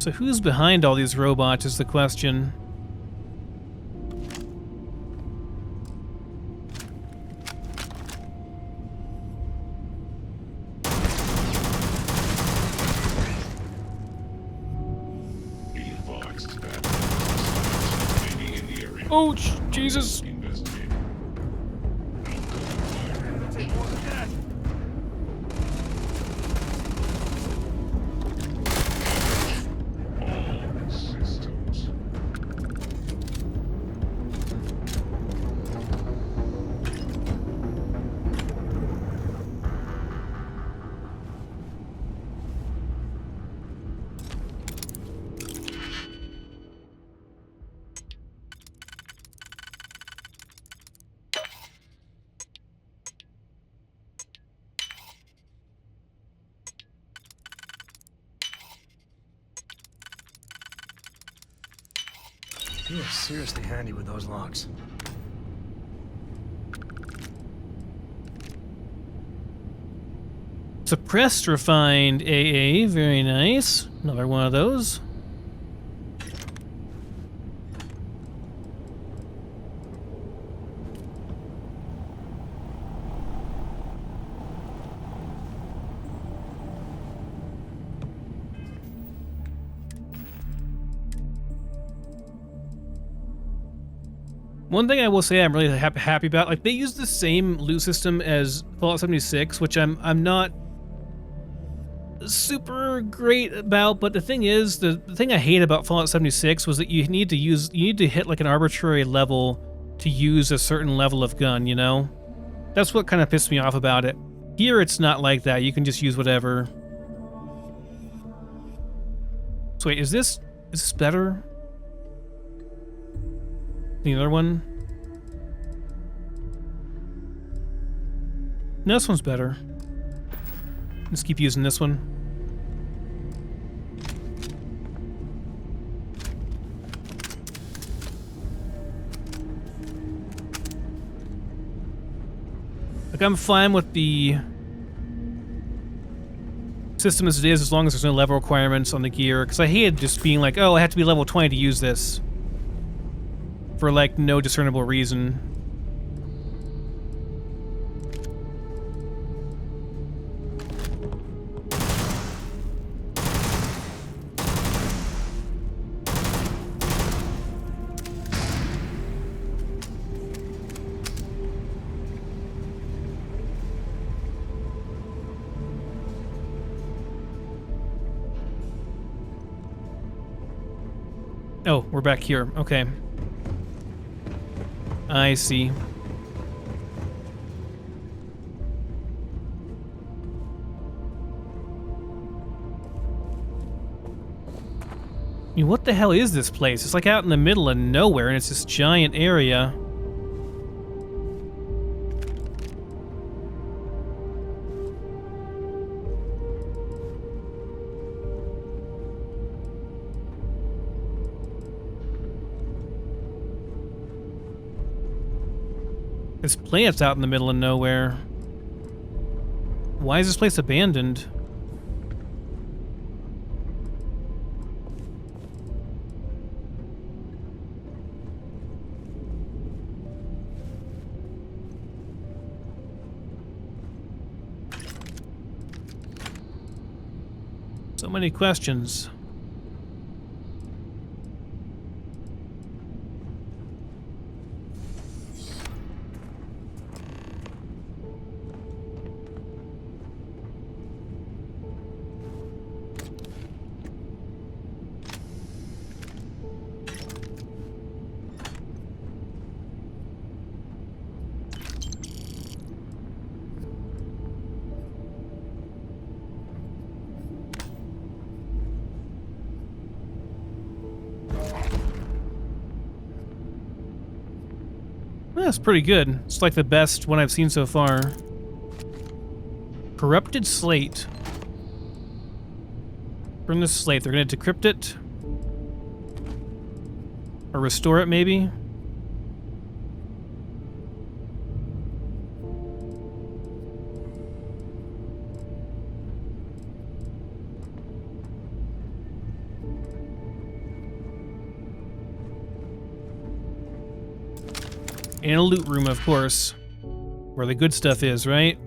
So who's behind all these robots is the question. Oh, Jesus. You are seriously handy with those locks. Suppressed refined AA, very nice. Another one of those. One thing I will say I'm really happy about, like they use the same loot system as Fallout 76, which I'm not super great about, but the thing is, the thing I hate about Fallout 76 was that you need to hit like an arbitrary level to use a certain level of gun, you know? That's what kind of pissed me off about it. Here it's not like that, you can just use whatever. So wait, is this better? The other one? No, this one's better. Let's keep using this one. Like, I'm fine with the system as it is as long as there's no level requirements on the gear, because I hated just being like, oh, I have to be level 20 to use this. For, like, no discernible reason. Oh, we're back here. Okay. I see. I mean, what the hell is this place? It's like out in the middle of nowhere, and it's this giant area. This plant's out in the middle of nowhere. Why is this place abandoned? So many questions. That's pretty good. It's like the best one I've seen so far. Corrupted slate. Burn the slate. They're going to decrypt it. Or restore it, maybe? And a loot room, of course. Where the good stuff is, right?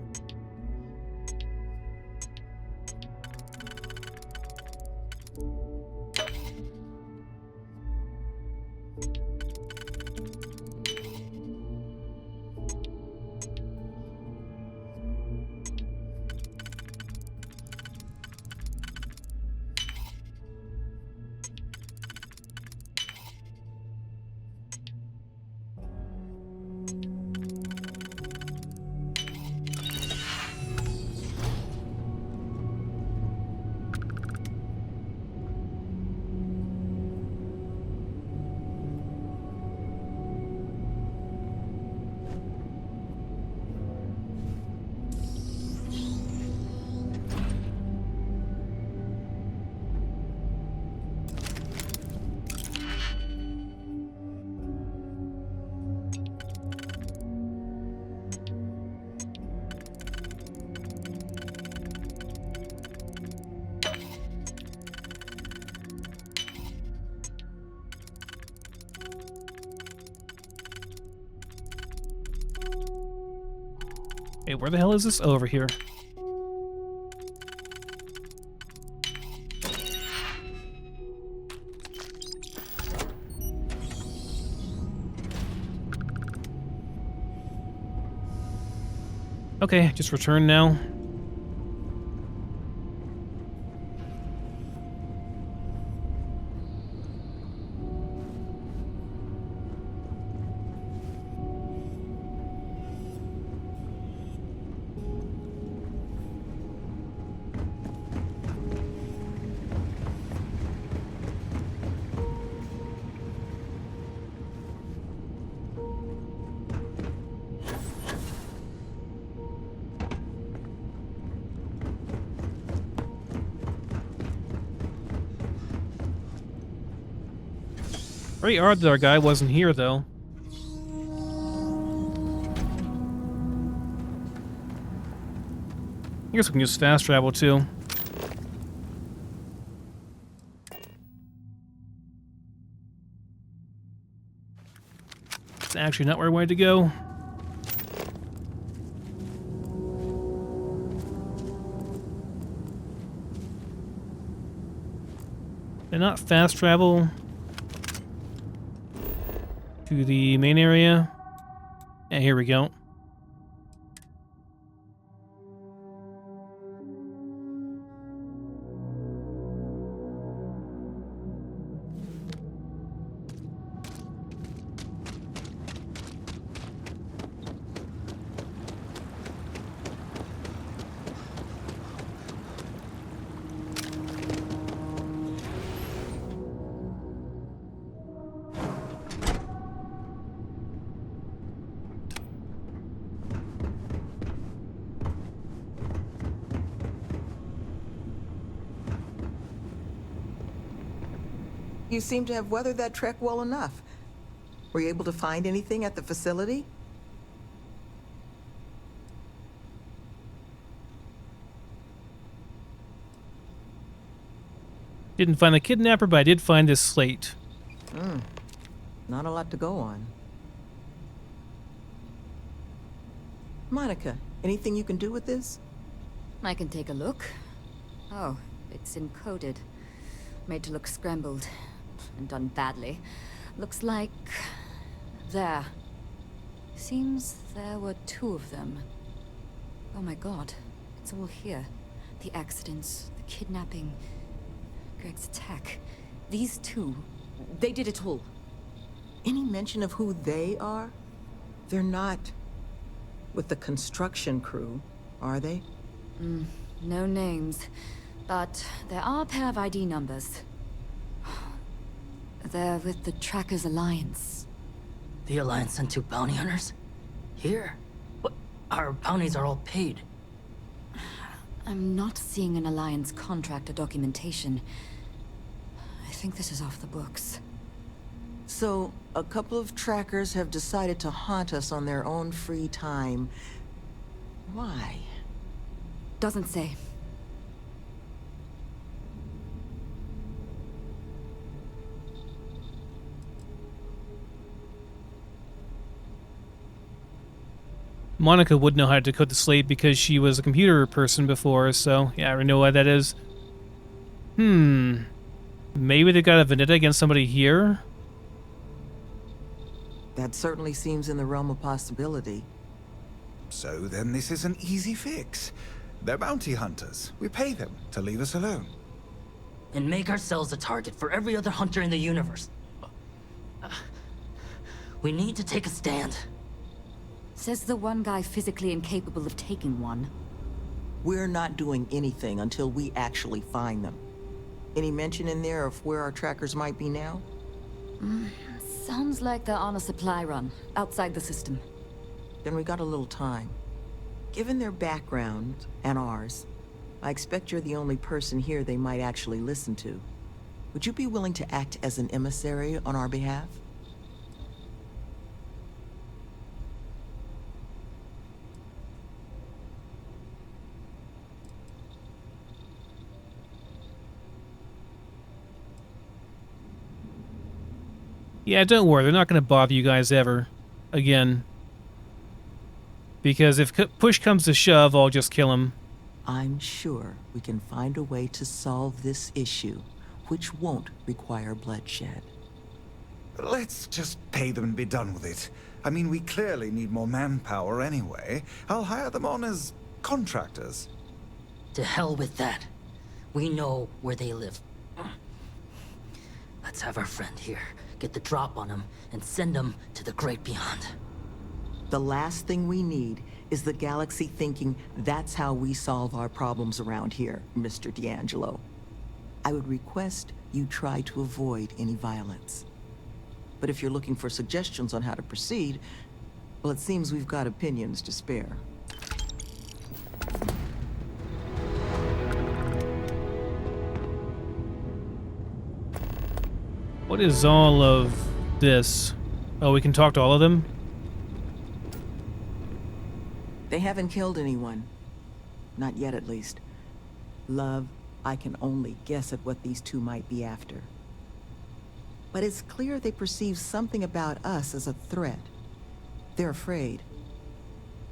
Hey, where the hell is this? Oh, over here. Okay, just return now. Pretty odd that our guy wasn't here, though. I guess we can use fast travel, too. It's actually not where I wanted to go. And not fast travel to the main area. Yeah, here we go. You seem to have weathered that trek well enough. Were you able to find anything at the facility? Didn't find the kidnapper, but I did find this slate. Not a lot to go on. Monica, anything you can do with this? I can take a look. Oh, it's encoded. Made to look scrambled. And done badly. Looks like... there. Seems there were 2 of them. Oh my god. It's all here. The accidents, the kidnapping, Greg's attack. These 2, they did it all. Any mention of who they are? They're not with the construction crew, are they? No names. But there are a pair of ID numbers. They're with the Trackers Alliance. The Alliance sent 2 bounty hunters? Here? What? Our bounties are all paid. I'm not seeing an Alliance contract or documentation. I think this is off the books. So, a couple of trackers have decided to haunt us on their own free time. Why? Doesn't say. Monica would know how to decode the slate because she was a computer person before, so yeah, I already know why that is. Maybe they got a vendetta against somebody here? That certainly seems in the realm of possibility. So then this is an easy fix. They're bounty hunters. We pay them to leave us alone. And make ourselves a target for every other hunter in the universe. We need to take a stand. Says the one guy physically incapable of taking one. We're not doing anything until we actually find them. Any mention in there of where our trackers might be now? Sounds like they're on a supply run, outside the system. Then we got a little time. Given their background, and ours, I expect you're the only person here they might actually listen to. Would you be willing to act as an emissary on our behalf? Yeah, don't worry. They're not going to bother you guys ever. Again. Because if push comes to shove, I'll just kill him. I'm sure we can find a way to solve this issue, which won't require bloodshed. Let's just pay them and be done with it. I mean, we clearly need more manpower anyway. I'll hire them on as contractors. To hell with that. We know where they live. Let's have our friend here get the drop on them and send them to the great beyond. The last thing we need is the galaxy thinking that's how we solve our problems around here, Mr. D'Angelo. I would request you try to avoid any violence. But if you're looking for suggestions on how to proceed, well, it seems we've got opinions to spare. What is all of this? Oh, we can talk to all of them? They haven't killed anyone. Not yet, at least. Love, I can only guess at what these two might be after. But it's clear they perceive something about us as a threat. They're afraid.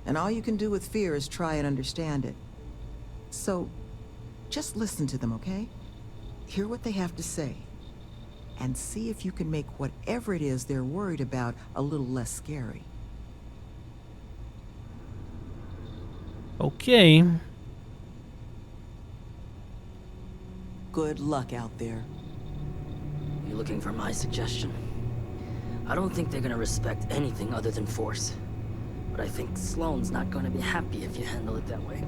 And all you can do with fear is try and understand it. So, just listen to them, okay? Hear what they have to say. And see if you can make whatever it is they're worried about a little less scary. Okay. Good luck out there. You looking for my suggestion? I don't think they're gonna respect anything other than force. But I think Sloane's not gonna be happy if you handle it that way.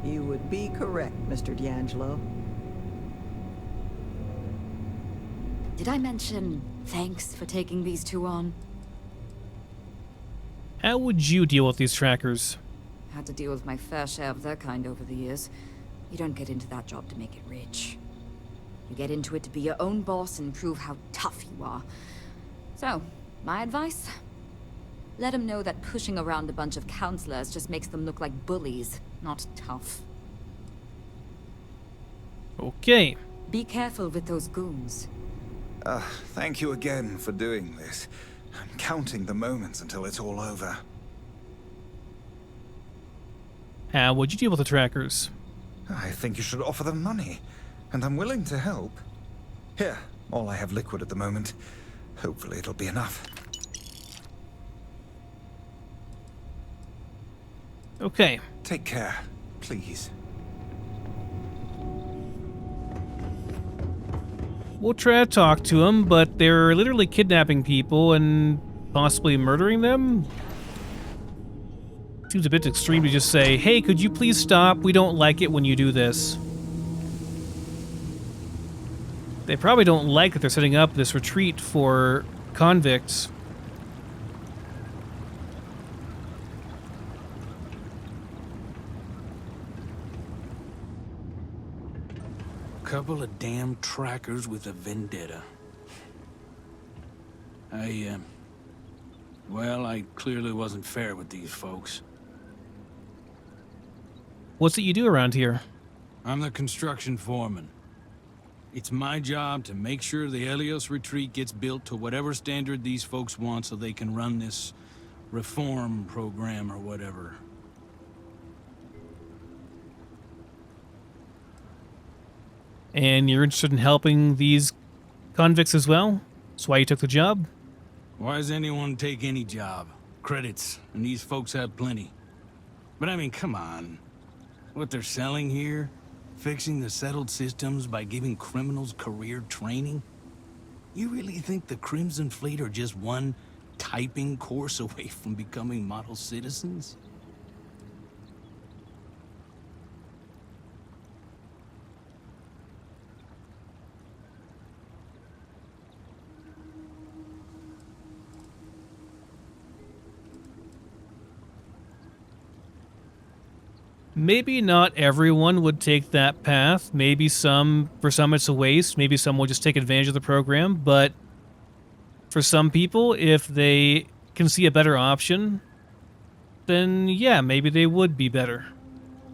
You would be correct, Mr. D'Angelo. Did I mention thanks for taking these two on? How would you deal with these trackers? Had to deal with my fair share of their kind over the years. You don't get into that job to make it rich. You get into it to be your own boss and prove how tough you are. So, my advice? Let them know that pushing around a bunch of counselors just makes them look like bullies, not tough. Okay. Be careful with those goons. Thank you again for doing this. I'm counting the moments until it's all over. How would you deal with the trackers? I think you should offer them money, and I'm willing to help. Here, all I have liquid at the moment. Hopefully it'll be enough. Okay. Take care, please. We'll try to talk to them, but they're literally kidnapping people and possibly murdering them? Seems a bit extreme to just say, hey, could you please stop? We don't like it when you do this. They probably don't like that they're setting up this retreat for convicts. Couple of damn trackers with a vendetta. Well, I clearly wasn't fair with these folks. What's it you do around here? I'm the construction foreman. It's my job to make sure the Helios retreat gets built to whatever standard these folks want so they can run this reform program or whatever. And you're interested in helping these convicts as well? That's why you took the job? Why does anyone take any job? Credits, and these folks have plenty. But I mean, come on. What they're selling here? Fixing the settled systems by giving criminals career training? You really think the Crimson Fleet are just one typing course away from becoming model citizens? Maybe not everyone would take that path. Maybe for some it's a waste. Maybe some will just take advantage of the program. But for some people, if they can see a better option, then yeah, maybe they would be better.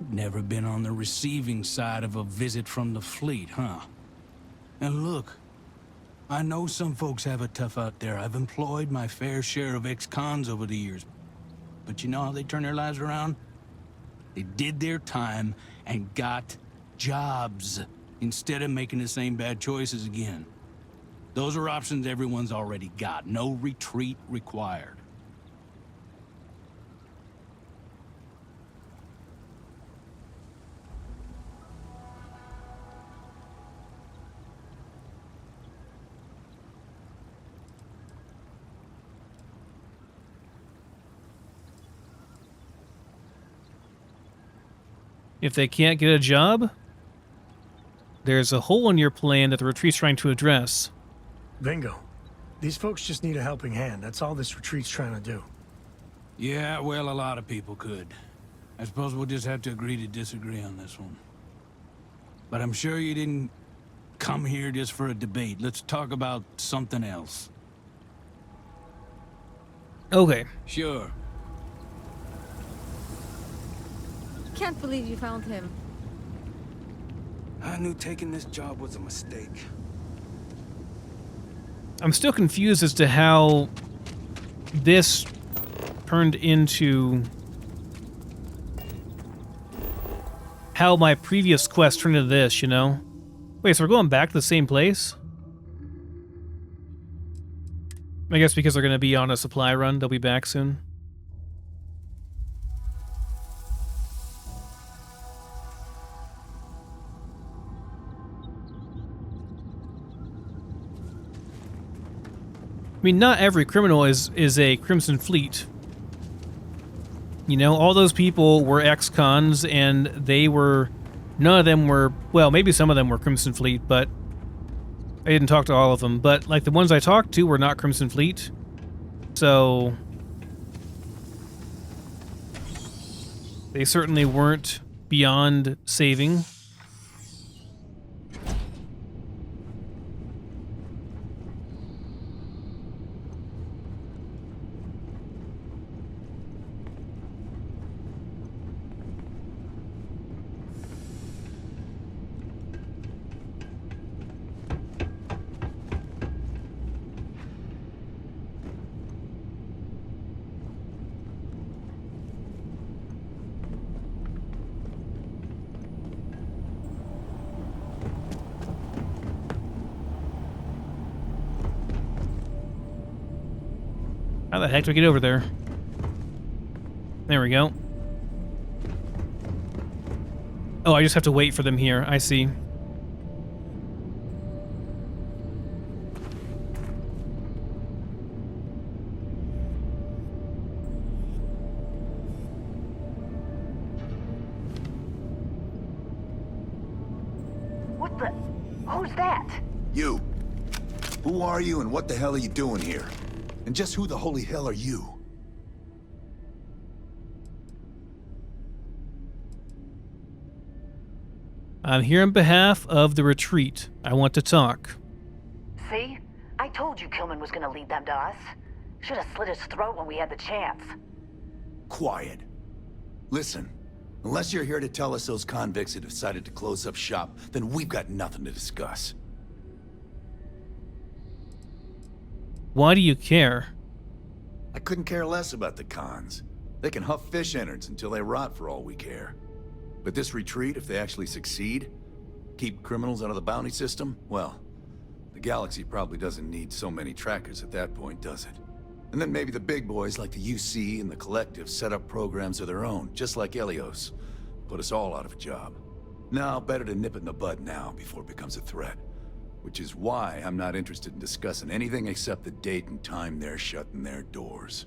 Never been on the receiving side of a visit from the fleet, huh? And look, I know some folks have it tough out there. I've employed my fair share of ex-cons over the years. But you know how they turn their lives around? They did their time and got jobs instead of making the same bad choices again. Those are options everyone's already got. No retreat required. If they can't get a job, there's a hole in your plan that the retreat's trying to address. Bingo. These folks just need a helping hand. That's all this retreat's trying to do. Yeah, well, a lot of people could. I suppose we'll just have to agree to disagree on this one. But I'm sure you didn't come here just for a debate. Let's talk about something else. Okay. Sure. Can't believe you found him. I knew taking this job was a mistake. I'm still confused as to how this turned into... how my previous quest turned into this, you know? Wait, so we're going back to the same place? I guess because they're going to be on a supply run, they'll be back soon. I mean, not every criminal is a Crimson Fleet. You know, all those people were ex-cons, and they were... none of them were... well, maybe some of them were Crimson Fleet, but... I didn't talk to all of them. But, like, the ones I talked to were not Crimson Fleet. So... they certainly weren't beyond saving. How the heck do I get over there? There we go. Oh, I just have to wait for them here. I see. What the? Who's that? You. Who are you and what the hell are you doing here? And just who the holy hell are you? I'm here on behalf of the retreat. I want to talk. See? I told you Kilman was gonna lead them to us. Should have slit his throat when we had the chance. Quiet. Listen, unless you're here to tell us those convicts have decided to close up shop, then we've got nothing to discuss. Why do you care? I couldn't care less about the cons. They can huff fish innards until they rot for all we care. But this retreat, if they actually succeed, keep criminals out of the bounty system, well, the galaxy probably doesn't need so many trackers at that point, does it? And then maybe the big boys like the UC and the Collective set up programs of their own, just like Helios. Put us all out of a job. Now, better to nip it in the bud now before it becomes a threat. Which is why I'm not interested in discussing anything except the date and time they're shutting their doors.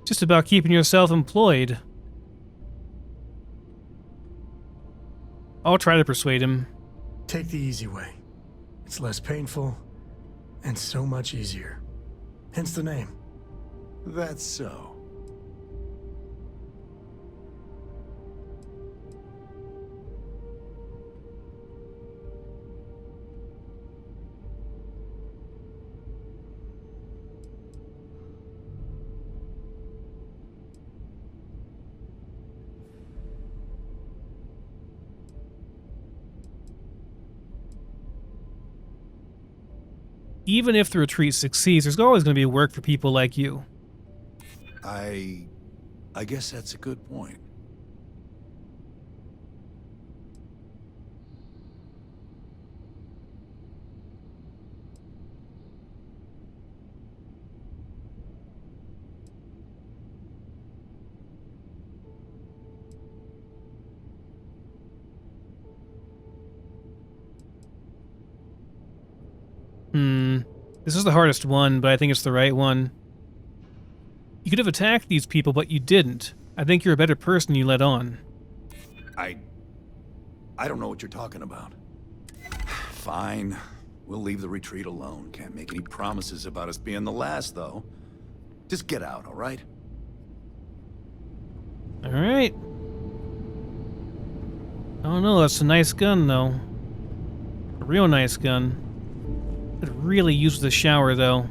Just about keeping yourself employed. I'll try to persuade him. Take the easy way. It's less painful and so much easier. Hence the name. That's so. Even if the retreat succeeds, there's always going to be work for people like you. I guess that's a good point. This is the hardest one, but I think it's the right one. You could have attacked these people, but you didn't. I think you're a better person you let on. I don't know what you're talking about. Fine. We'll leave the retreat alone. Can't make any promises about us being the last, though. Just get out, all right? All right. Oh no, that's a nice gun, though. A real nice gun. Could really use the shower, though.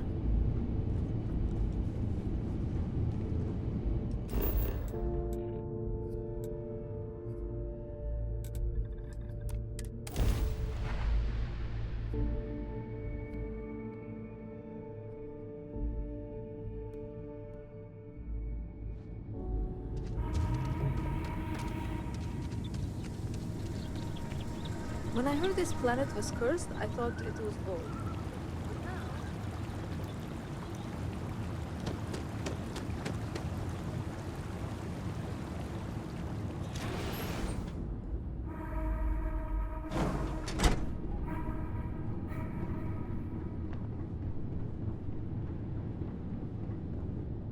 When I heard this planet was cursed, I thought it was gold.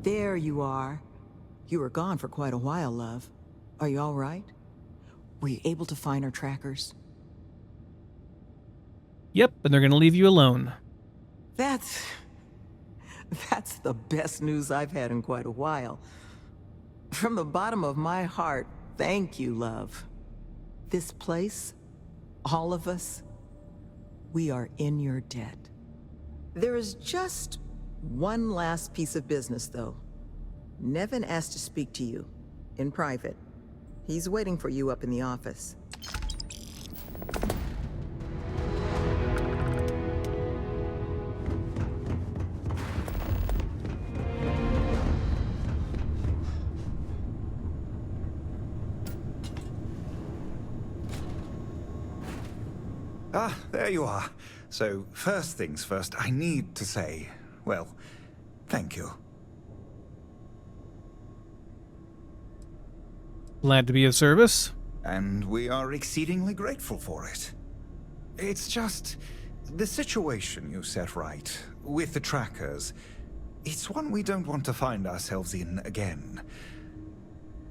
There you are. You were gone for quite a while, love. Are you all right? Were you able to find our trackers? Yep, and they're gonna leave you alone. That's the best news I've had in quite a while. From the bottom of my heart, thank you, love. This place, all of us, we are in your debt. There is just one last piece of business, though. Nevin asked to speak to you, in private. He's waiting for you up in the office. Ah, there you are. So, first things first, I need to say, well, thank you. Glad to be of service. And we are exceedingly grateful for it. It's just the situation you set right with the trackers. It's one we don't want to find ourselves in again.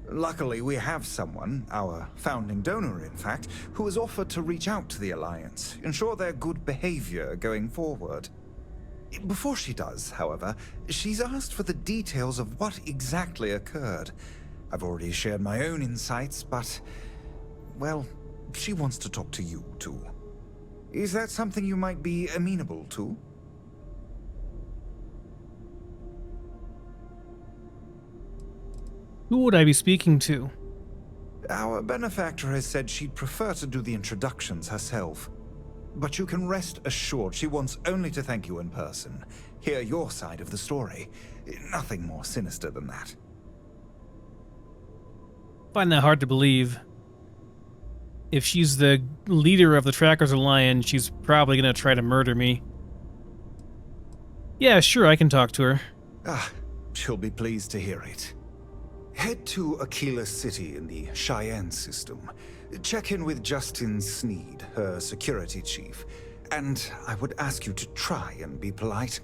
Luckily, we have someone, our founding donor in fact, who has offered to reach out to the Alliance, ensure their good behavior going forward. Before she does, however, she's asked for the details of what exactly occurred. I've already shared my own insights, but, well, she wants to talk to you, too. Is that something you might be amenable to? Who would I be speaking to? Our benefactor has said she'd prefer to do the introductions herself. But you can rest assured she wants only to thank you in person. Hear your side of the story. Nothing more sinister than that. Find that hard to believe. If she's the leader of the Trackers Alliance, she's probably gonna try to murder me. Yeah, sure, I can talk to her. Ah, she'll be pleased to hear it. Head to Aquila City in the Cheyenne system. Check in with Justin Sneed, her security chief. And I would ask you to try and be polite.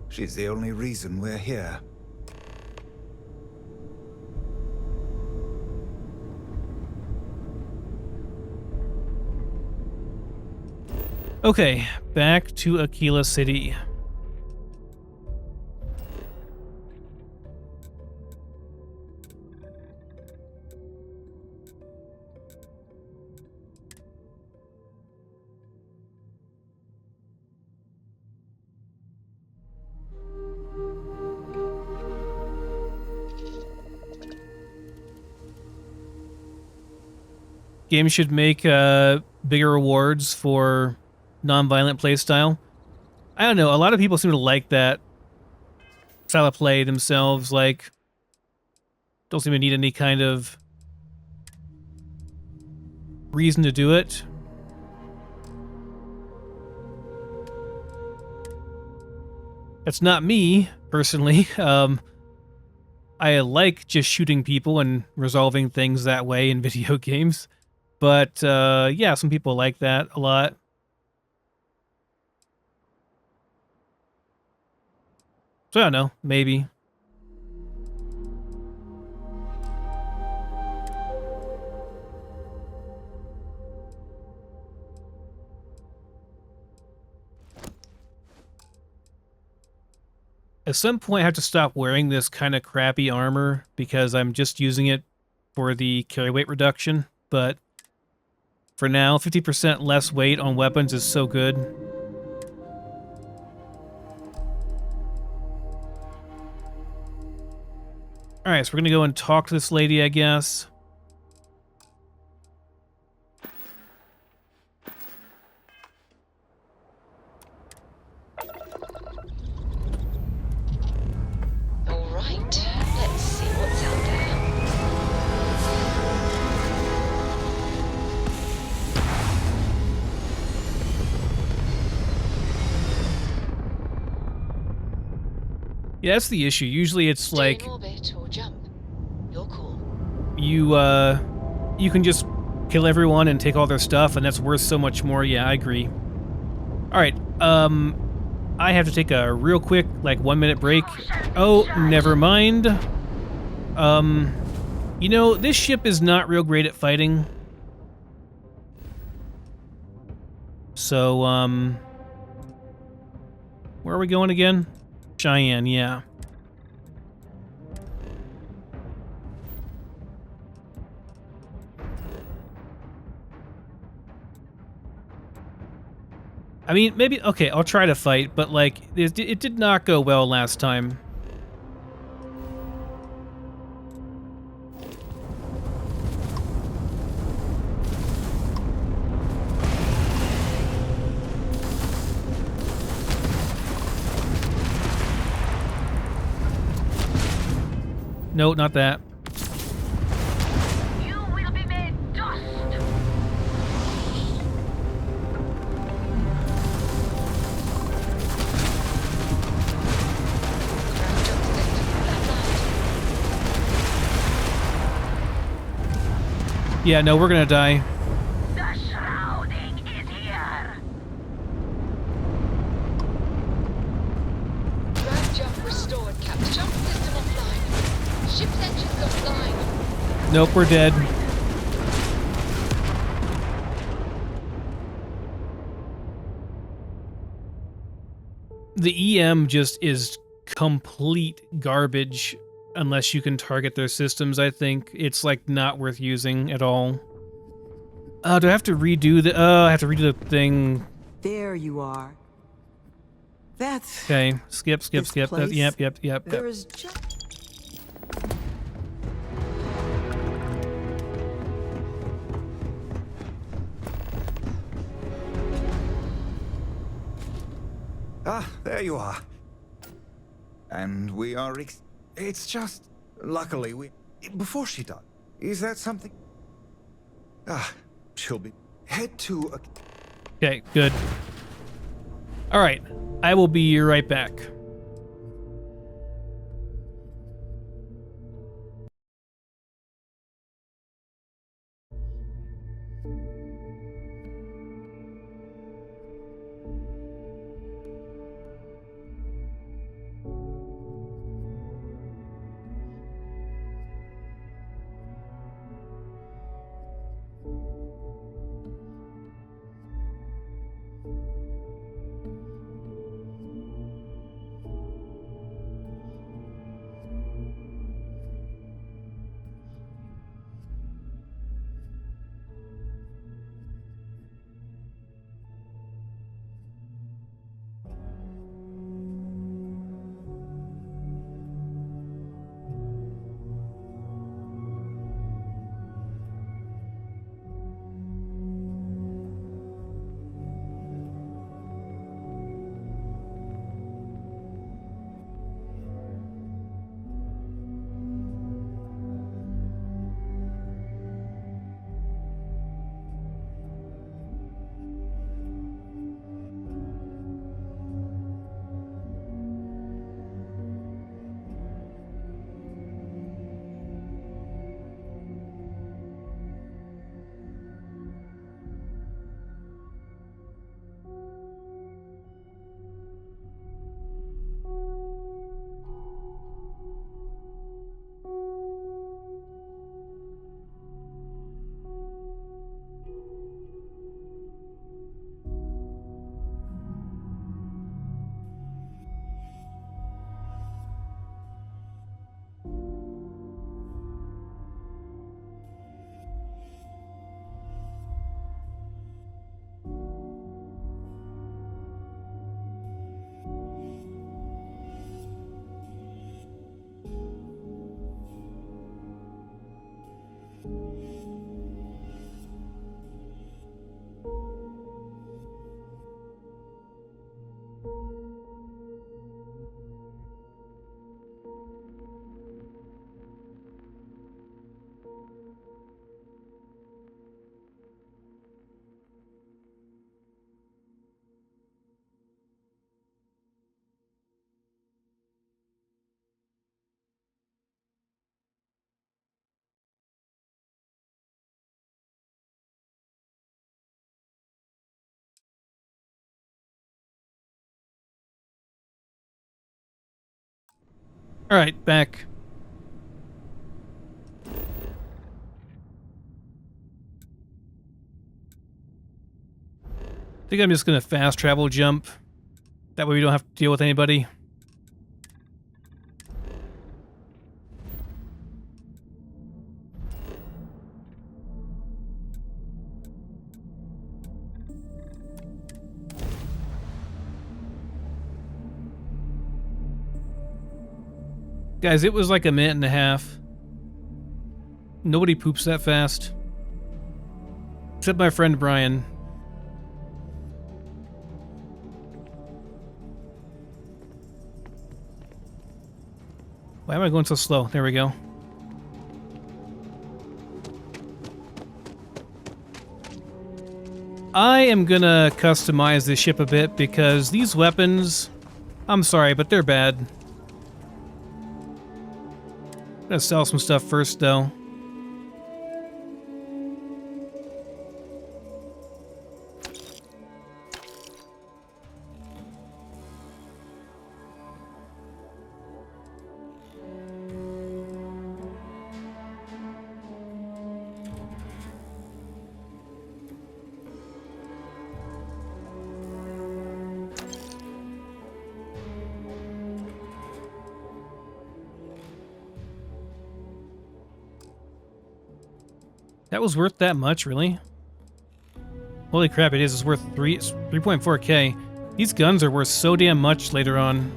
She's the only reason we're here. Okay, back to Aquila City. Games should make bigger rewards for non-violent playstyle. I don't know, a lot of people seem to like that style of play themselves, like, don't seem to need any kind of reason to do it. That's not me, personally. I like just shooting people and resolving things that way in video games. But, yeah, some people like that a lot. So I don't know, maybe. At some point I have to stop wearing this kind of crappy armor because I'm just using it for the carry weight reduction, but for now, 50% less weight on weapons is so good. Alright, so we're gonna go and talk to this lady, I guess. Alright, let's see what's out there. Yeah, that's the issue. Usually it's Stay like in orbit or jump. You're cool. you can just kill everyone and take all their stuff, and that's worth so much more. Yeah, I agree. Alright, I have to take a real quick, like, 1-minute break. Oh, never mind. You know, this ship is not real great at fighting. So, where are we going again? Cheyenne, yeah. I mean, maybe, okay, I'll try to fight, but, like, it did not go well last time. No, not that. You will be made dust. Yeah, no, we're gonna die. The shrouding is here. Drive jump restored, Cap. Jump system offline. Ship's engines offline. Nope, we're dead. The EM just is complete garbage unless you can target their systems, I think. It's, like, not worth using at all. Do I have to redo the... I have to redo the thing. There you are. That's... Okay, skip. This place, Yep. There is just... Ah, there you are. And we are it's just... Luckily, we... Before she died, is that something... Ah, she'll be... Head to a... Okay, good. All right, I will be right back. All right, back. I think I'm just gonna fast travel jump. That way we don't have to deal with anybody. Guys, it was like a minute and a half. Nobody poops that fast. Except my friend Brian. Why am I going so slow? There we go. I am gonna customize this ship a bit because these weapons, I'm sorry, but they're bad. I'm gonna sell some stuff first, though. That was worth that much, really? Holy crap, it is. It's worth 3.4k. These guns are worth so damn much later on.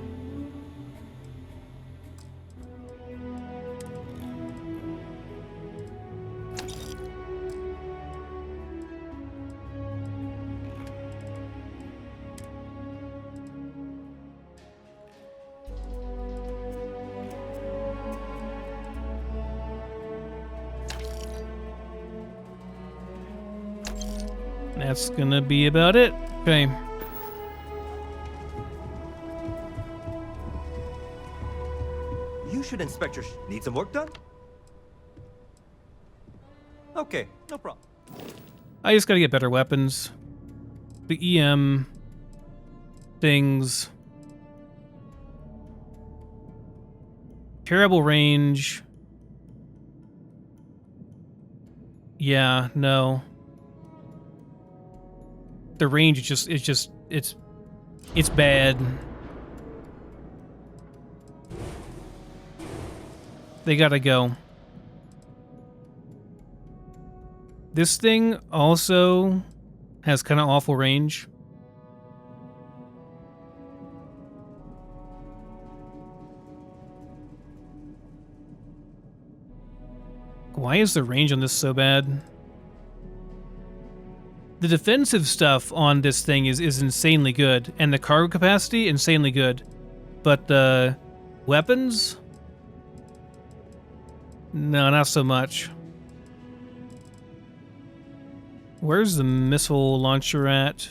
That's gonna be about it. Okay. You should inspect your need some work done? Okay, no problem. I just gotta get better weapons. The EM things. Terrible range. Yeah, no. The range it's bad. They gotta go. This thing also has kind of awful range. Why is the range on this so bad? The defensive stuff on this thing is insanely good, and the cargo capacity, insanely good. But the weapons? No, not so much. Where's the missile launcher at?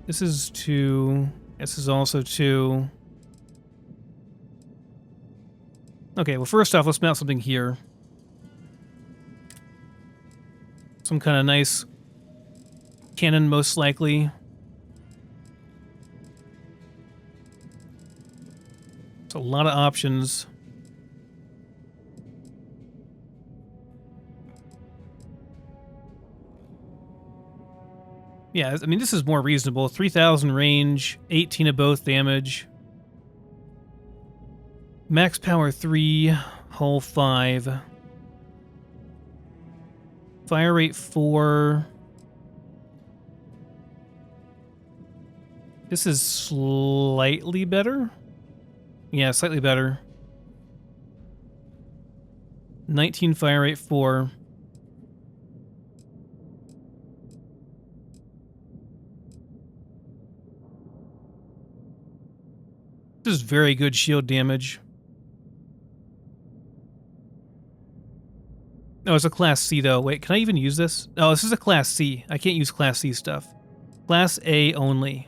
This is 2. This is also 2. Okay, well first off, let's mount something here. Some kind of nice cannon, most likely. It's a lot of options. Yeah, I mean, this is more reasonable. 3,000 range, 18 of both damage. Max power 3, hull 5. Fire rate 4. This is slightly better. Yeah, slightly better. 19 fire rate 4. This is very good shield damage. Oh, it's a Class C, though. Wait, can I even use this? Oh, this is a Class C. I can't use Class C stuff. Class A only.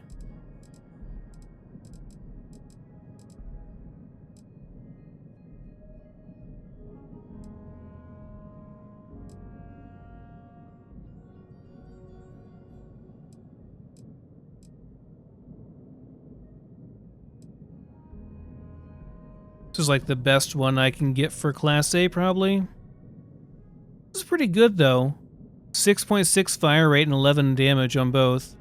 This is like the best one I can get for Class A, probably. This is pretty good, though. 6.6 fire rate and 11 damage on both.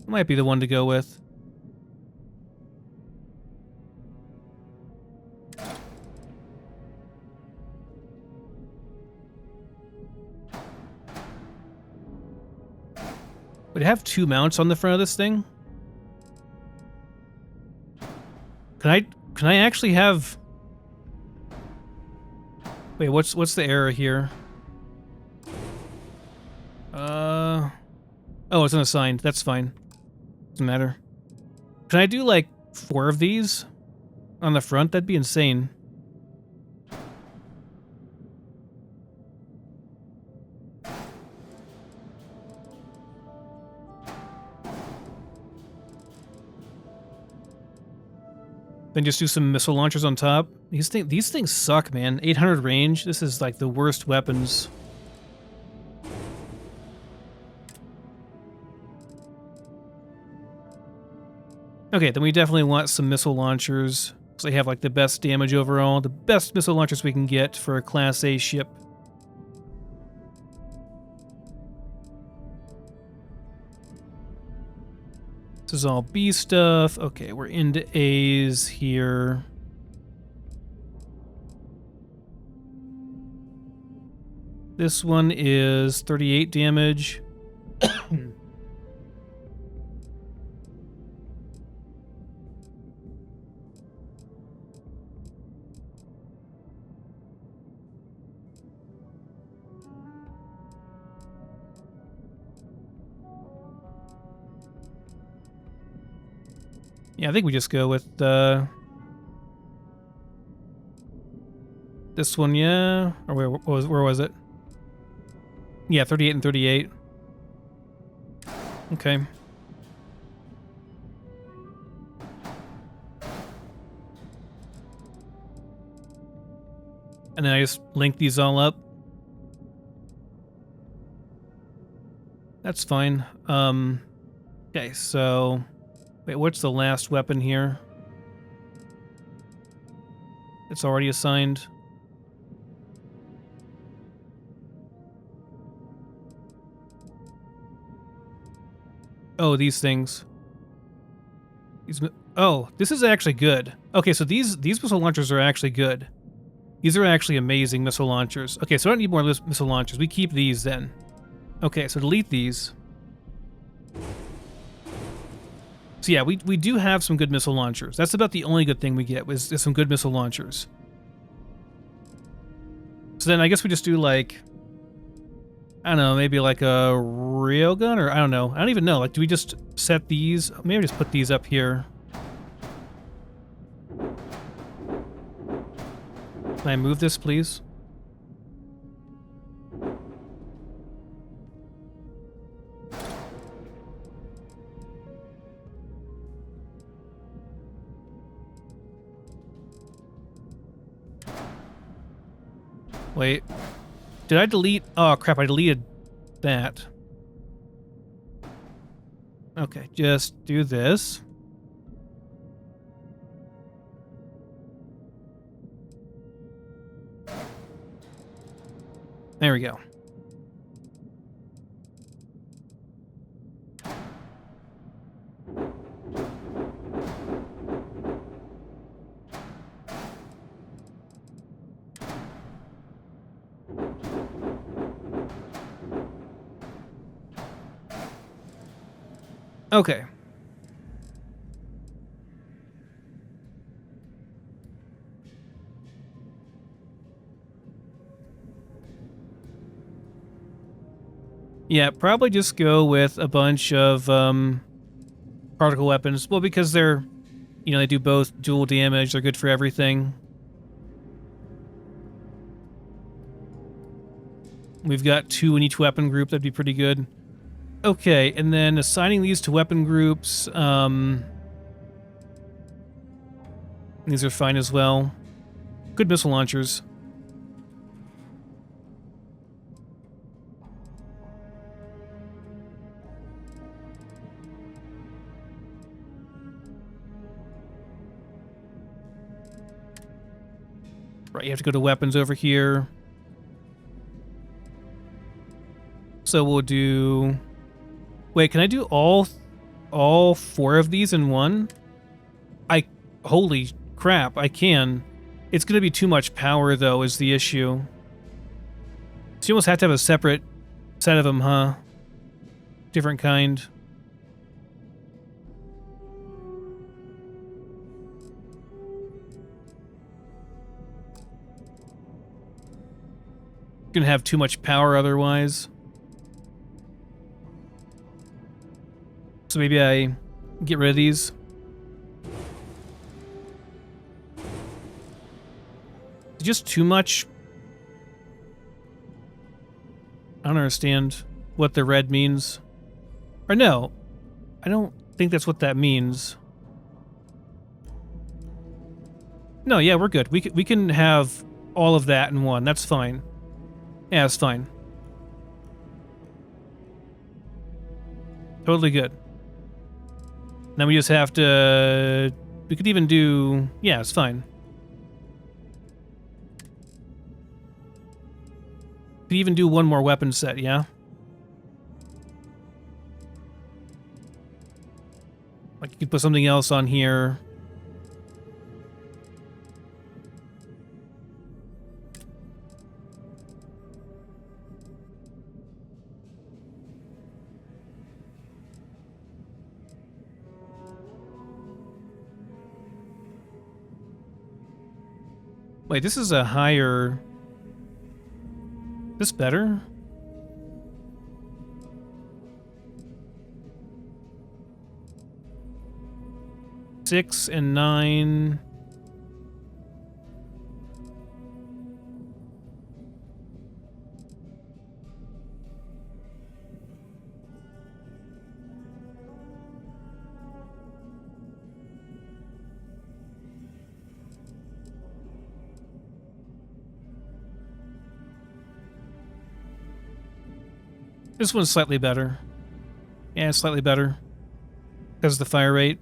Might be the one to go with. Would it have 2 mounts on the front of this thing? Can I actually have... Wait, what's the error here? Oh, it's unassigned. That's fine. Doesn't matter. Can I do like 4 of these on the front? That'd be insane. Then just do some missile launchers on top. These things suck, man. 800 range. This is like the worst weapons. Okay, then we definitely want some missile launchers. Because they have like the best damage overall. The best missile launchers we can get for a Class A ship. This is all B stuff. Okay, we're into A's here. This one is 38 damage. Yeah, I think we just go with this one, yeah. Or where was it? Yeah, 38 and 38. Okay. And then I just link these all up. That's fine. Okay, so wait, what's the last weapon here? It's already assigned. Oh, these things. Oh, this is actually good. Okay, so these missile launchers are actually good. These are actually amazing missile launchers. Okay, so I don't need more missile launchers. We keep these then. Okay, so delete these. So yeah, we do have some good missile launchers. That's about the only good thing we get is some good missile launchers. So then I guess we just do like, I don't know, maybe like a railgun, or I don't know. I don't even know. Like, do we just set these? Maybe just put these up here. Can I move this, please? Wait. Did I delete? Oh, crap, I deleted that. Okay, just do this. There we go. Okay. Yeah, probably just go with a bunch of particle weapons. Well, because they're, you know, they do both dual damage. They're good for everything. We've got 2 in each weapon group. That'd be pretty good. Okay, and then assigning these to weapon groups. These are fine as well. Good missile launchers. Right, you have to go to weapons over here. So we'll do... Wait, can I do all 4 of these in one? Holy crap, I can. It's going to be too much power, though, is the issue. So you almost have to have a separate set of them, huh? Different kind. Gonna have too much power otherwise. So maybe I get rid of these. Just too much. I don't understand what the red means. Or no, I don't think that's what that means. No, yeah, we're good. We can have all of that in one. That's fine. Yeah, it's fine. Totally good. Now we just have to... We could even do... Yeah, it's fine. Could even do one more weapon set, yeah? Like you could put something else on here. Wait, this is a higher... This better? 6 and 9. This one's slightly better. Yeah, slightly better. Because of the fire rate.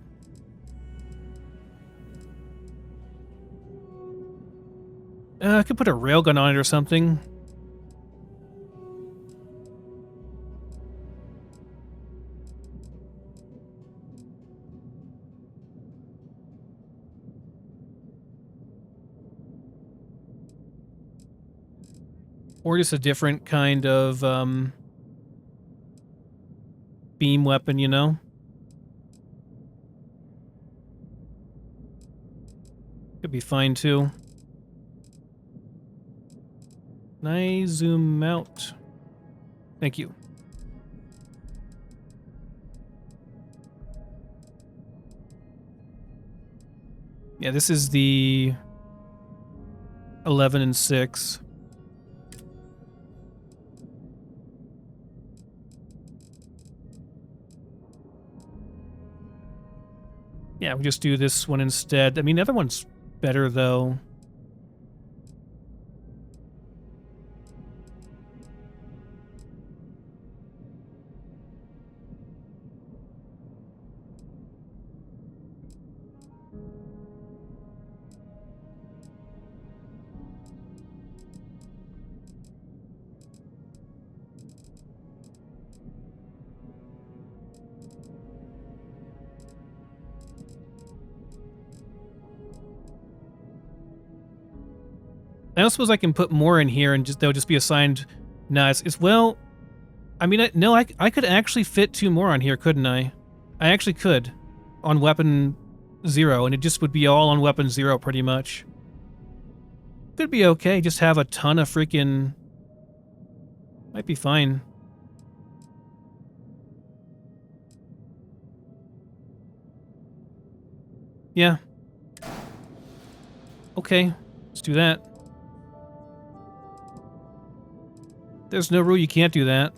I could put a railgun on it or something. Or just a different kind of beam weapon, you know? Could be fine too. Can I zoom out? Thank you. Yeah, this is the 11 and 6. Yeah, we'll just do this one instead. I mean, the other one's better, though. I don't suppose I can put more in here and just they'll just be assigned. No, it's well. I mean, no, I could actually fit 2 more on here, couldn't I? I actually could, on weapon 0, and it just would be all on weapon 0 pretty much. Could be okay. Just have a ton of freaking. Might be fine. Yeah. Okay, let's do that. There's no rule you can't do that.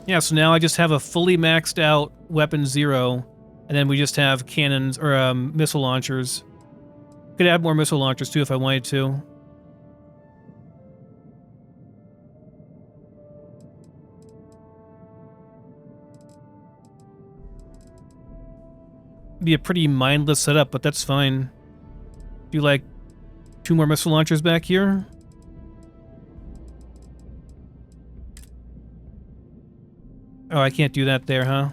Yeah, so now I just have a fully maxed out weapon 0, and then we just have cannons, or missile launchers. Could add more missile launchers too if I wanted to. Be a pretty mindless setup, but that's fine. Do like 2 more missile launchers back here. Oh, I can't do that there, huh?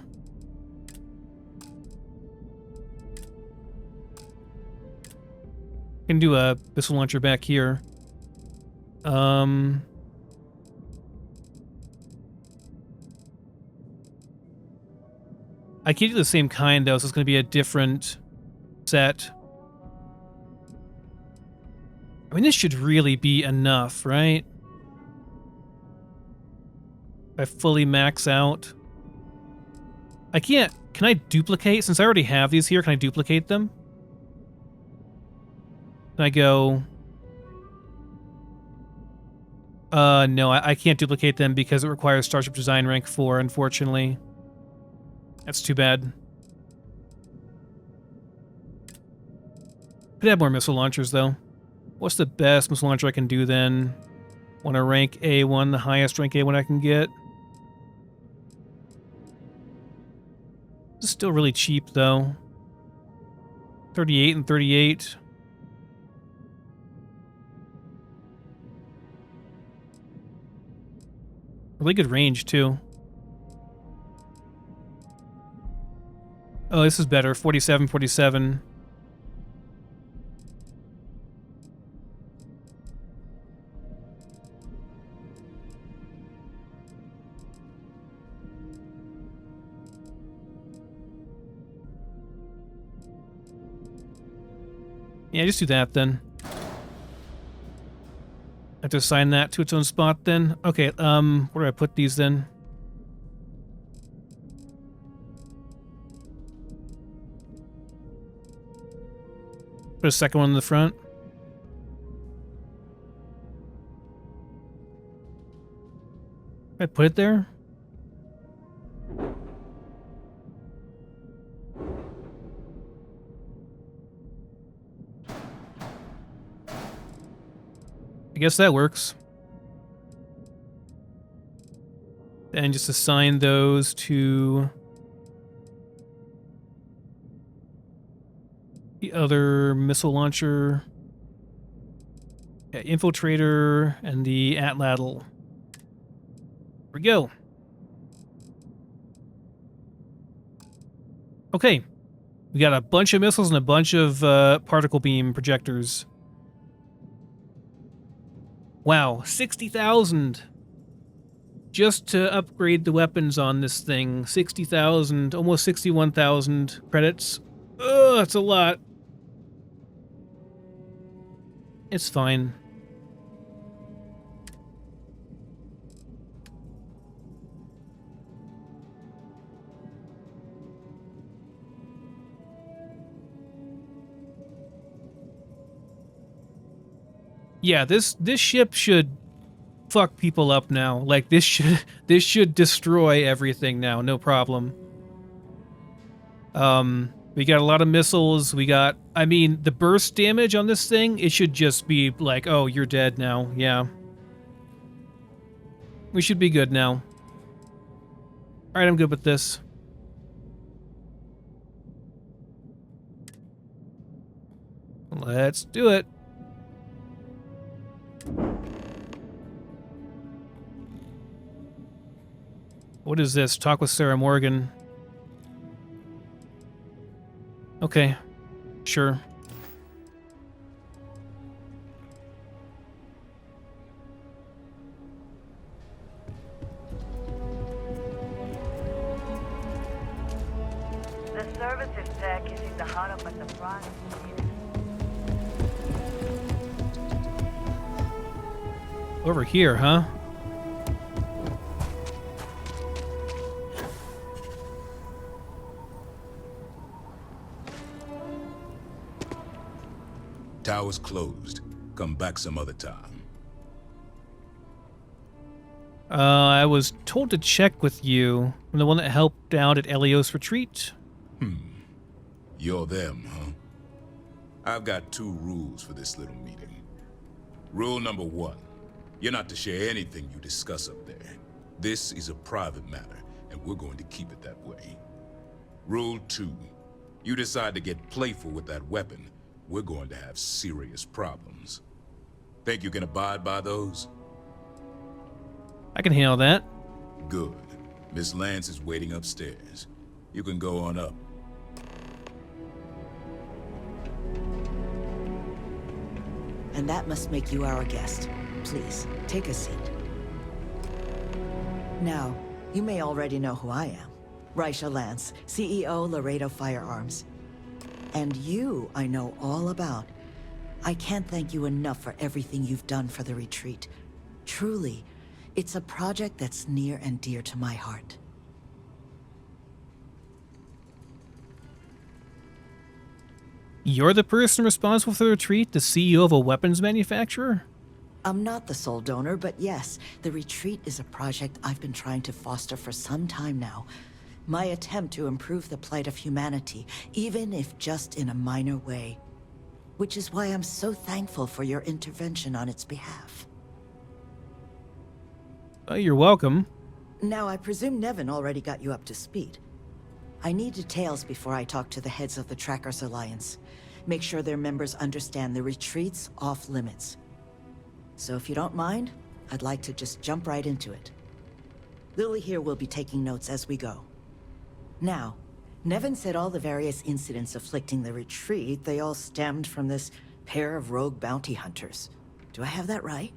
Can do a missile launcher back here. I can't do the same kind though, so it's going to be a different set. I mean, this should really be enough, right? If I fully max out. I can't. Can I duplicate? Since I already have these here, can I duplicate them? Can I go... no, I can't duplicate them because it requires Starship Design rank 4, unfortunately. That's too bad. Could add more missile launchers, though. What's the best missile launcher I can do, then? Want to rank A1, the highest rank A1 I can get. This is still really cheap, though. 38 and 38. Really good range, too. Oh, this is better. 47, 47. Yeah, just do that then. I have to assign that to its own spot then. Okay, where do I put these then? Put a second one in the front. I put it there? I guess that works. And just assign those to the other missile launcher, infiltrator, and the atlatl. Here we go. Okay. We got a bunch of missiles and a bunch of particle beam projectors. Wow, 60,000 just to upgrade the weapons on this thing. 60,000, almost 61,000 credits. Ugh, that's a lot. It's fine. Yeah, this ship should fuck people up now. Like this should destroy everything now, no problem. We got a lot of missiles. We got, I mean, the burst damage on this thing, it should just be like, oh, you're dead now. Yeah. We should be good now. Alright, I'm good with this. Let's do it. What is this? Talk with Sarah Morgan. Okay. Sure. The services tech is in the hut up at the front. Over here, huh? Tower's closed. Come back some other time. I was told to check with you. I'm the one that helped out at Elios Retreat. You're them, huh? I've got 2 rules for this little meeting. Rule number 1. You're not to share anything you discuss up there. This is a private matter, and we're going to keep it that way. Rule 2. You decide to get playful with that weapon, we're going to have serious problems. Think you can abide by those? I can handle that. Good. Miss Lance is waiting upstairs. You can go on up. And that must make you our guest. Please, take a seat. Now, you may already know who I am. Raisha Lance, CEO, Laredo Firearms. And you, I know all about. I can't thank you enough for everything you've done for the retreat. Truly, it's a project that's near and dear to my heart. You're the person responsible for the retreat, the CEO of a weapons manufacturer? I'm not the sole donor, but yes, the retreat is a project I've been trying to foster for some time now. My attempt to improve the plight of humanity, even if just in a minor way. Which is why I'm so thankful for your intervention on its behalf. You're welcome. Now, I presume Nevin already got you up to speed. I need details before I talk to the heads of the Trackers Alliance. Make sure their members understand the retreat's off limits. So if you don't mind, I'd like to just jump right into it. Lily here will be taking notes as we go. Now, Nevin said all the various incidents afflicting the retreat, they all stemmed from this pair of rogue bounty hunters. Do I have that right?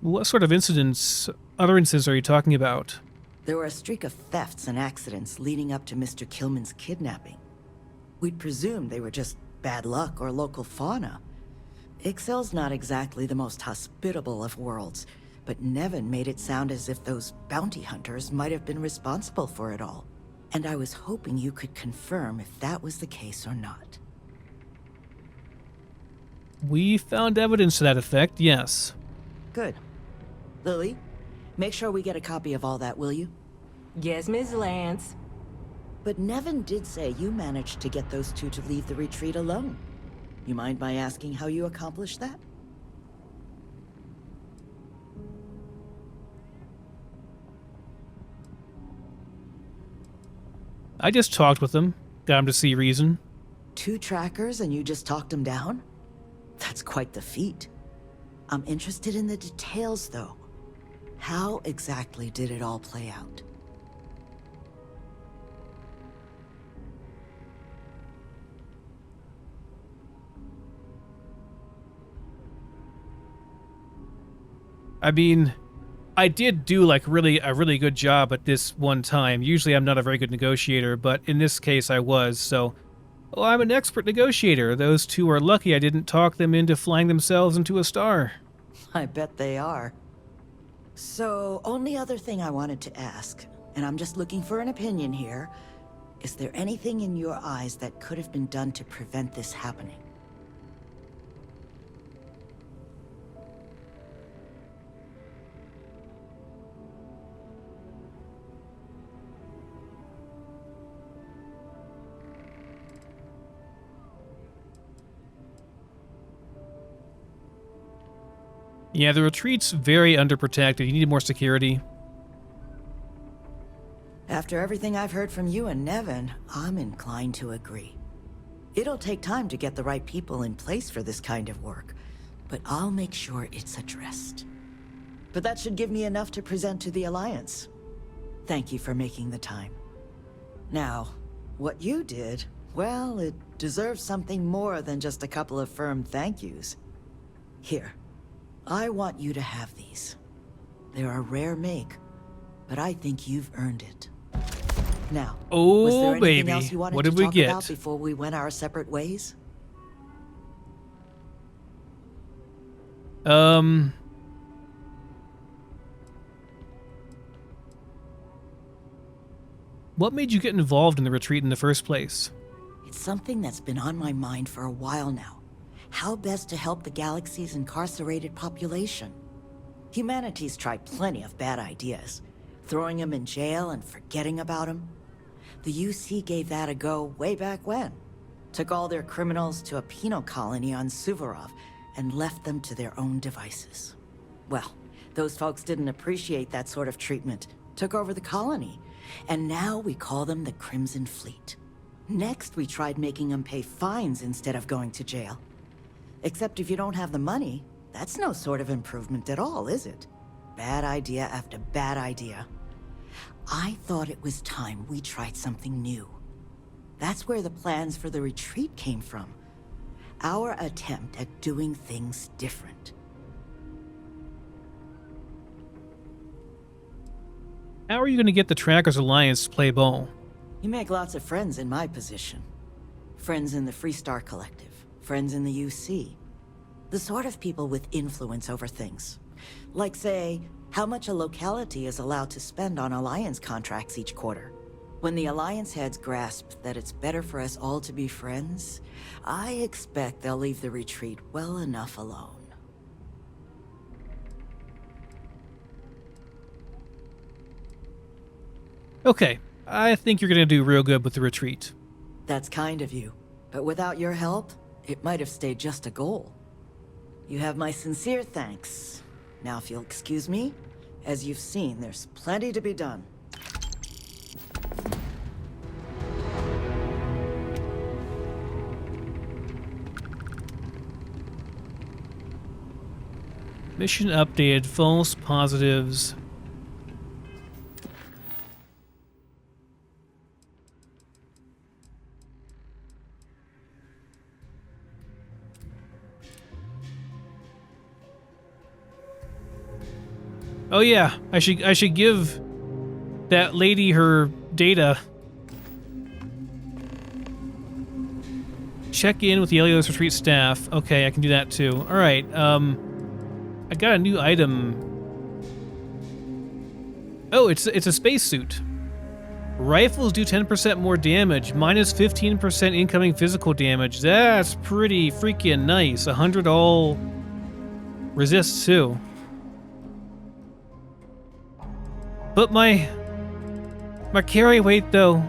What sort of incidents, other incidents are you talking about? There were a streak of thefts and accidents leading up to Mr. Killman's kidnapping. We'd presumed they were just bad luck or local fauna. Ixel's not exactly the most hospitable of worlds, but Nevin made it sound as if those bounty hunters might have been responsible for it all. And I was hoping you could confirm if that was the case or not. We found evidence to that effect, yes. Good. Lily, make sure we get a copy of all that, will you? Yes, Miss Lance. But Nevin did say you managed to get those two to leave the retreat alone. You mind my asking how you accomplished that? I just talked with them, got him to see reason. 2 trackers and you just talked them down? That's quite the feat. I'm interested in the details, though. How exactly did it all play out? I mean, I did do like a really good job at this one time. Usually I'm not a very good negotiator, but in this case I was, so... Oh, I'm an expert negotiator. Those two are lucky I didn't talk them into flying themselves into a star. I bet they are. So, only other thing I wanted to ask, and I'm just looking for an opinion here, is there anything in your eyes that could have been done to prevent this happening? Yeah, the retreat's very underprotected. You need more security. After everything I've heard from you and Nevin, I'm inclined to agree. It'll take time to get the right people in place for this kind of work, but I'll make sure it's addressed. But that should give me enough to present to the Alliance. Thank you for making the time. Now, what you did, well, it deserves something more than just a couple of firm thank yous. Here. I want you to have these. They're a rare make, but I think you've earned it. Now, oh, was there anything baby. else you wanted What to did we talk get? about before we went our separate ways? What made you get involved in the retreat in the first place? It's something that's been on my mind for a while now. How best to help the galaxy's incarcerated population? Humanity's tried plenty of bad ideas. Throwing them in jail and forgetting about them. The UC gave that a go way back when. Took all their criminals to a penal colony on Suvorov and left them to their own devices. Well, those folks didn't appreciate that sort of treatment. Took over the colony. And now we call them the Crimson Fleet. Next, we tried making them pay fines instead of going to jail. Except if you don't have the money, that's no sort of improvement at all, is it? Bad idea after bad idea. I thought it was time we tried something new. That's where the plans for the retreat came from. Our attempt at doing things different. How are you going to get the Trackers Alliance to play ball? You make lots of friends in my position. Friends in the Freestar Collective. Friends in the UC. The sort of people with influence over things. Like, say, how much a locality is allowed to spend on Alliance contracts each quarter. When the Alliance heads grasp that it's better for us all to be friends, I expect they'll leave the retreat well enough alone. Okay, I think you're going to do real good with the retreat. That's kind of you. But without your help, it might have stayed just a goal. You have my sincere thanks. Now if you'll excuse me, as you've seen, there's plenty to be done. Mission updated, false positives. Oh yeah, I should give that lady her data. Check in with the Helios Retreat staff. Okay, I can do that too. All right. I got a new item. Oh, it's a spacesuit. Rifles do 10% more damage, minus 15% incoming physical damage. That's pretty freaking nice. 100 all resists too. But my carry weight though.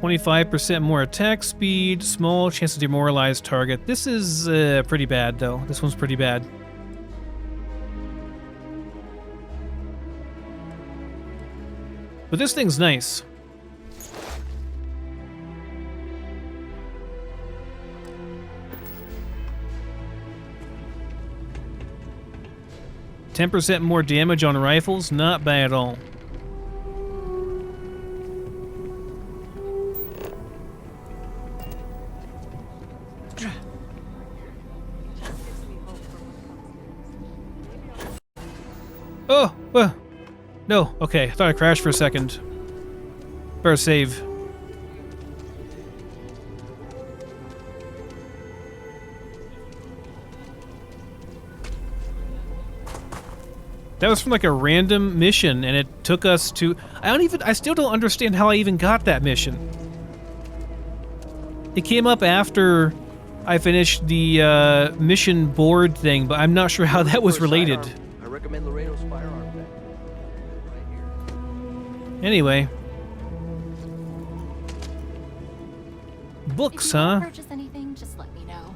25% more attack speed, small chance to demoralize target. This is pretty bad though. This one's pretty bad. But this thing's nice. %10 more damage on rifles, not bad at all. Oh, no, okay, I thought I crashed for a second. Better save. That was from like a random mission, and it took us to... I still don't understand how I even got that mission. It came up after I finished the mission board thing, but I'm not sure how that was related. I recommend Laredo's firearm bag. Right here. Anyway. Books, huh? If you purchase anything, just let me know.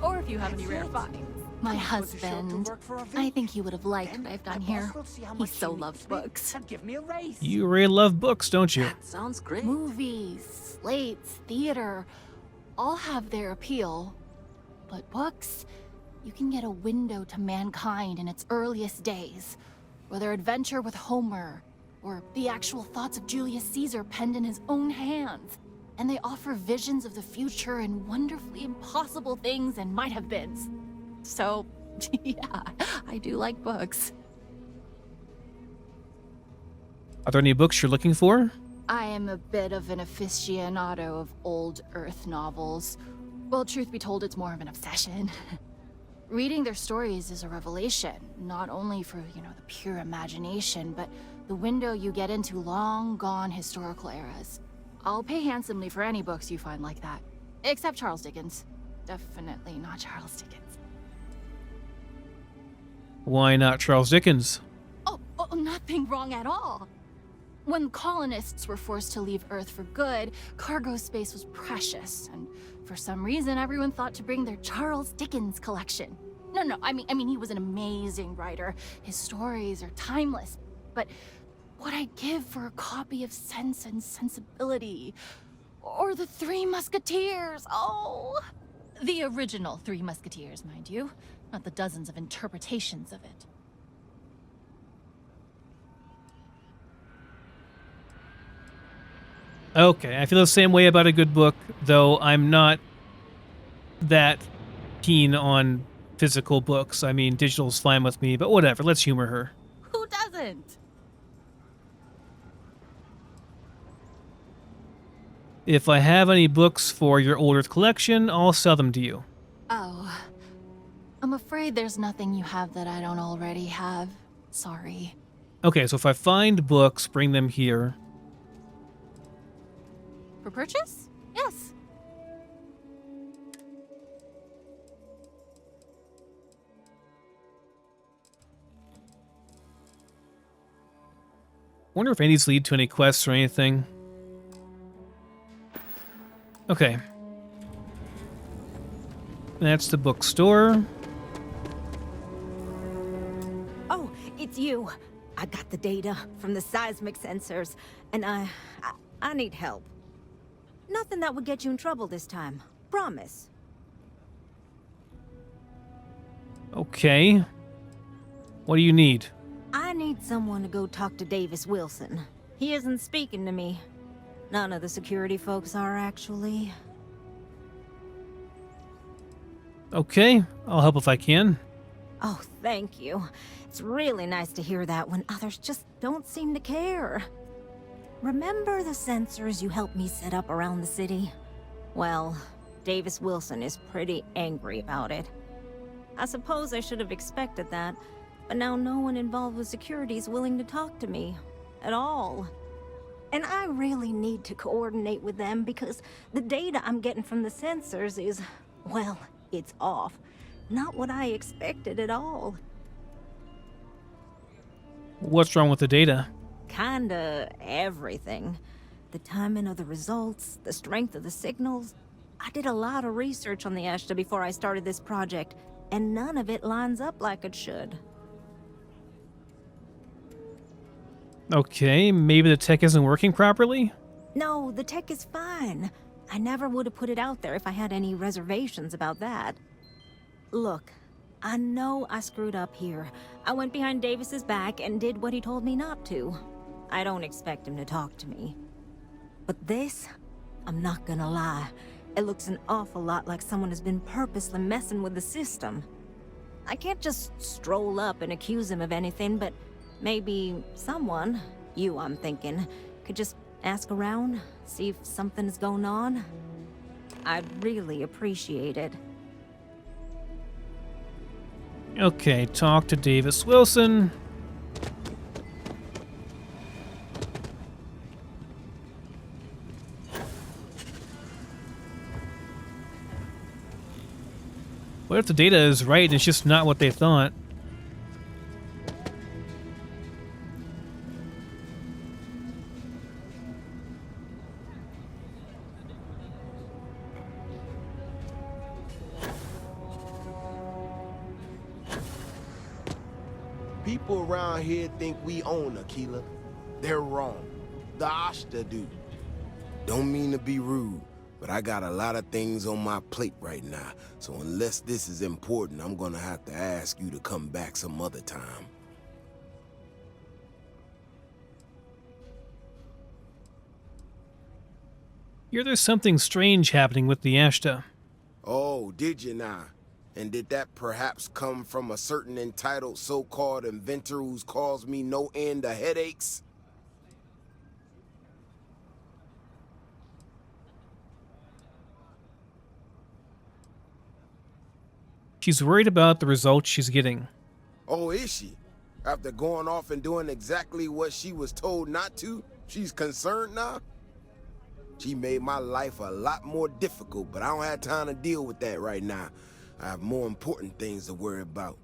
Or if you have any rare finds. My husband. I think he would have liked what I've done here. He so loved books. You really love books, don't you? Sounds great. Movies, slates, theater, all have their appeal. But books, you can get a window to mankind in its earliest days. Whether adventure with Homer, or the actual thoughts of Julius Caesar penned in his own hands. And they offer visions of the future and wonderfully impossible things and might-have-beens. So, yeah, I do like books. Are there any books you're looking for? I am a bit of an aficionado of old Earth novels. Well, truth be told, it's more of an obsession. Reading their stories is a revelation, not only for, the pure imagination, but the window you get into long-gone historical eras. I'll pay handsomely for any books you find like that. Except Charles Dickens. Definitely not Charles Dickens. Why not Charles Dickens? Oh, nothing wrong at all. When colonists were forced to leave Earth for good, cargo space was precious, and for some reason everyone thought to bring their Charles Dickens collection. No, I mean he was an amazing writer. His stories are timeless, but what I'd give for a copy of Sense and Sensibility, or the Three Musketeers, oh! The original Three Musketeers, mind you. Not the dozens of interpretations of it. Okay, I feel the same way about a good book, though I'm not that keen on physical books. I mean, digital's fine with me, but whatever, let's humor her. Who doesn't? If I have any books for your older collection, I'll sell them to you. Oh. I'm afraid there's nothing you have that I don't already have. Sorry. Okay, so if I find books, bring them here. For purchase? Yes. Wonder if any of these lead to any quests or anything. Okay. That's the bookstore. Oh, it's you. I got the data from the seismic sensors, and I need help. Nothing that would get you in trouble this time. Promise. Okay. What do you need? I need someone to go talk to Davis Wilson. He isn't speaking to me. None of the security folks are, actually. Okay, I'll help if I can. Oh, thank you. It's really nice to hear that when others just don't seem to care. Remember the sensors you helped me set up around the city? Well, Davis Wilson is pretty angry about it. I suppose I should have expected that, But now no one involved with security is willing to talk to me. At all. And I really need to coordinate with them because the data I'm getting from the sensors is, well, it's off. Not what I expected at all. What's wrong with the data? Kinda everything. The timing of the results, the strength of the signals. I did a lot of research on the Ashta before I started this project, and none of it lines up like it should. Okay, maybe the tech isn't working properly? No, the tech is fine. I never would have put it out there if I had any reservations about that. Look, I know I screwed up here. I went behind Davis's back and did what he told me not to. I don't expect him to talk to me. But this, I'm not gonna lie, it looks an awful lot like someone has been purposely messing with the system. I can't just stroll up and accuse him of anything, but maybe someone, you I'm thinking, could just ask around, see if something's going on. I'd really appreciate it. Okay, talk to Davis Wilson. What if the data is right and it's just not what they thought? People around here think we own Aquila. They're wrong. The Ashta do. Don't mean to be rude, but I got a lot of things on my plate right now, so unless this is important, I'm gonna have to ask you to come back some other time. Hear there's something strange happening with the Ashta. Oh, did you now? And did that perhaps come from a certain entitled so-called inventor who's caused me no end of headaches? She's worried about the results she's getting. Oh, is she? After going off and doing exactly what she was told not to, she's concerned now? She made my life a lot more difficult, but I don't have time to deal with that right now. I have more important things to worry about.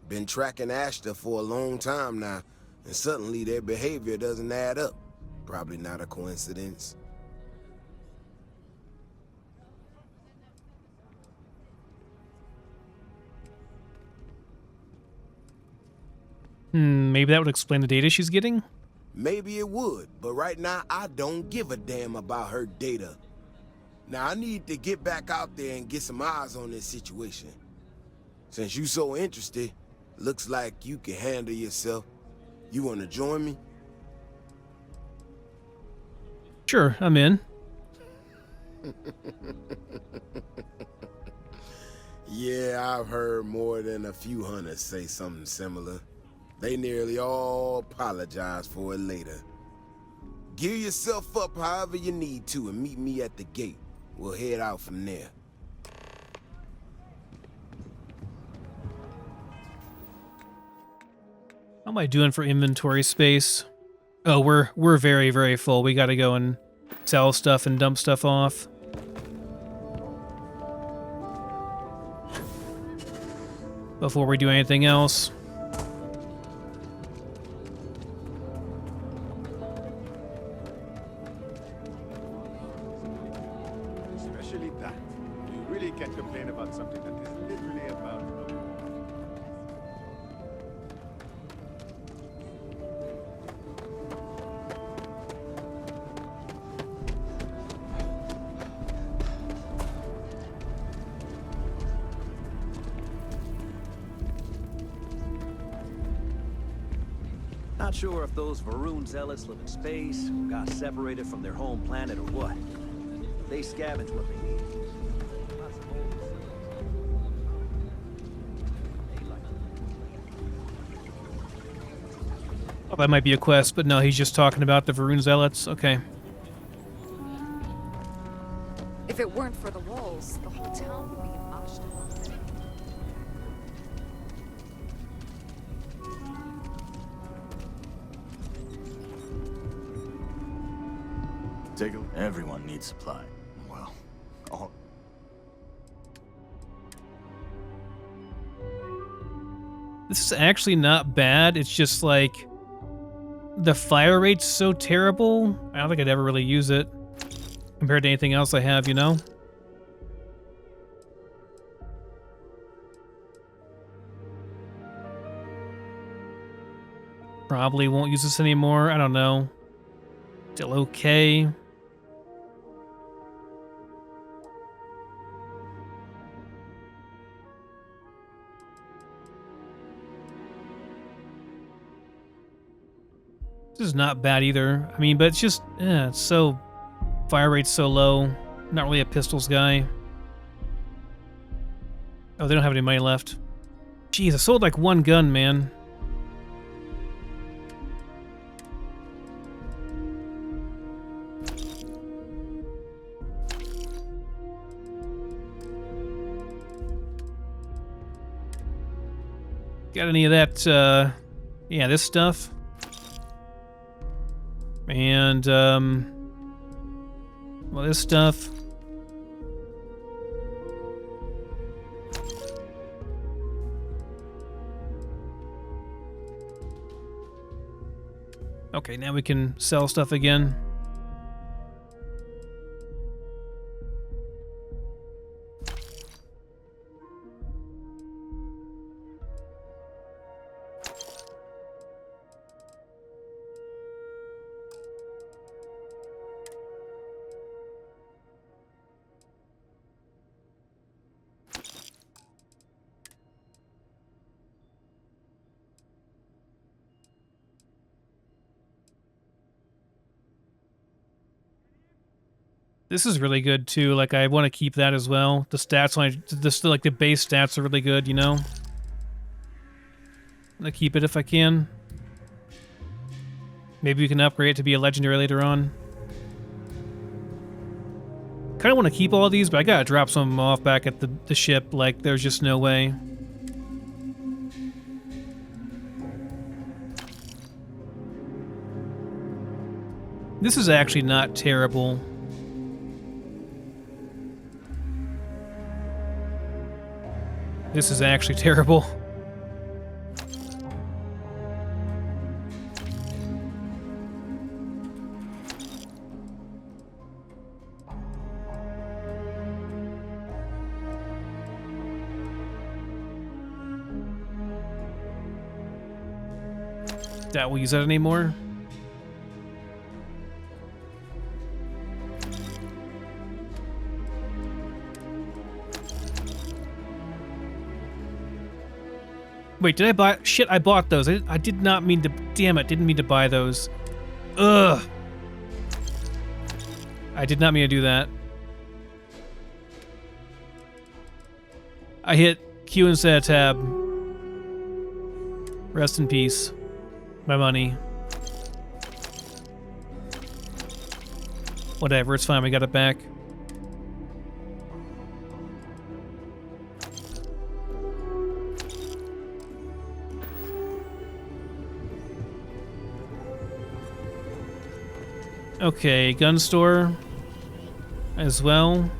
Been tracking Ashta for a long time now, and suddenly their behavior doesn't add up. Probably not a coincidence. Maybe that would explain the data she's getting? Maybe it would, but right now I don't give a damn about her data. Now I need to get back out there and get some eyes on this situation. Since you so interested, looks like you can handle yourself. You wanna join me? Sure, I'm in. Yeah, I've heard more than a few hunters say something similar. They nearly all apologize for it later. Gear yourself up however you need to and meet me at the gate. We'll head out from there. How am I doing for inventory space? Oh, we're very, very full. We gotta go and sell stuff and dump stuff off. Before we do anything else. Especially that. You really can't complain about something that is literally about to go. Not sure if those Varun zealots live in space, or got separated from their home planet, or what. They scavenge what they need. Oh, that might be a quest, but no, he's just talking about the Varun zealots. Okay. If it weren't for the walls, the whole town would be in Ashta. take a... Everyone needs supply. Well, all... This is actually not bad. It's just like the fire rate's so terrible. I don't think I'd ever really use it compared to anything else I have, you know? Probably won't use this anymore. I don't know. Still okay. This is not bad either. I mean, but it's just, it's so... Fire rate's so low. Not really a pistols guy. Oh, they don't have any money left. Jeez, I sold like one gun, man. Got any of that, yeah, this stuff? And, well, this stuff. Okay, now we can sell stuff again. This is really good too. Like I want to keep that as well. The stats like the base stats are really good, you know. I'm gonna keep it if I can. Maybe we can upgrade it to be a legendary later on. Kind of want to keep all of these, but I gotta drop some of them off back at the ship. Like there's just no way. This is actually not terrible. This is actually terrible. Doubt we'll use that anymore. Wait, did I buy... Shit, I bought those. I did not mean to... Damn it, didn't mean to buy those. Ugh. I did not mean to do that. I hit Q instead of tab. Rest in peace. My money. Whatever, it's fine, we got it back. Okay, gun store as well.